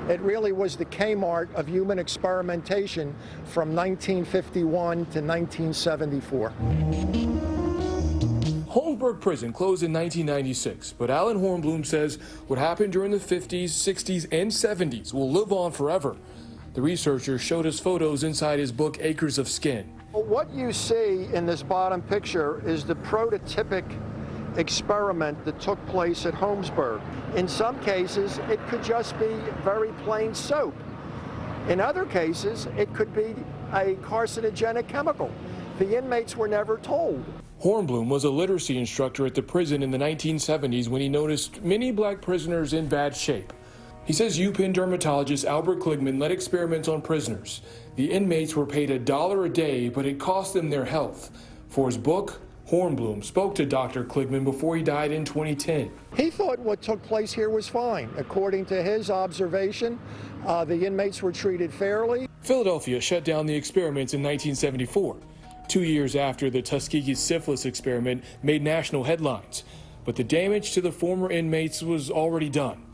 It really was the K-Mart of human experimentation from 1951 to 1974. Holmesburg Prison closed in 1996, but Alan Hornblum says what happened during the 50s, 60s, and 70s will live on forever. The researcher showed us photos inside his book, Acres of Skin. What you see in this bottom picture is the prototypic experiment that took place at Holmesburg. In some cases, it could just be very plain soap. In other cases, it could be a carcinogenic chemical. The inmates were never told. Hornblum was a literacy instructor at the prison in the 1970s when he noticed many black prisoners in bad shape. He says UPenn dermatologist Albert Kligman led experiments on prisoners. The inmates were paid $1 a day, but it cost them their health. For his book, Hornblum spoke to Dr. Kligman before he died in 2010. He thought what took place here was fine. According to his observation, the inmates were treated fairly. Philadelphia shut down the experiments in 1974, 2 years after the Tuskegee syphilis experiment made national headlines. But the damage to the former inmates was already done.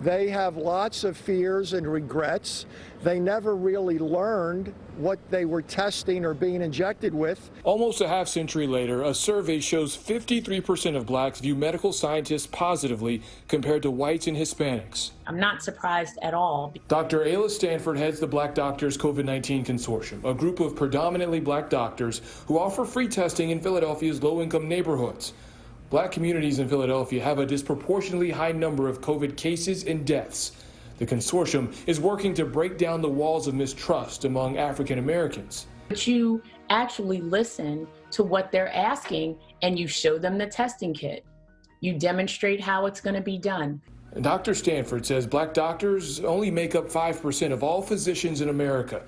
They have lots of fears and regrets. They never really learned what they were testing or being injected with. Almost a half century later, a survey shows 53% of blacks view medical scientists positively compared to whites and Hispanics. I'm not surprised at all. Dr. Ayla Stanford heads the Black Doctors COVID-19 Consortium, a group of predominantly black doctors who offer free testing in Philadelphia's low-income neighborhoods. Black communities in Philadelphia have a disproportionately high number of COVID cases and deaths. The consortium is working to break down the walls of mistrust among African Americans. But you actually listen to what they're asking and you show them the testing kit. You demonstrate how it's going to be done. Dr. Stanford says black doctors only make up 5% of all physicians in America.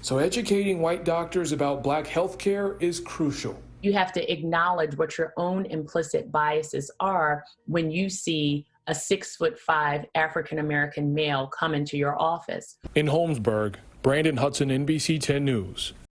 So educating white doctors about black health care is crucial. You have to acknowledge what your own implicit biases are when you see a 6'5" African-American male come into your office. In Holmesburg, Brandon Hudson, NBC10 News.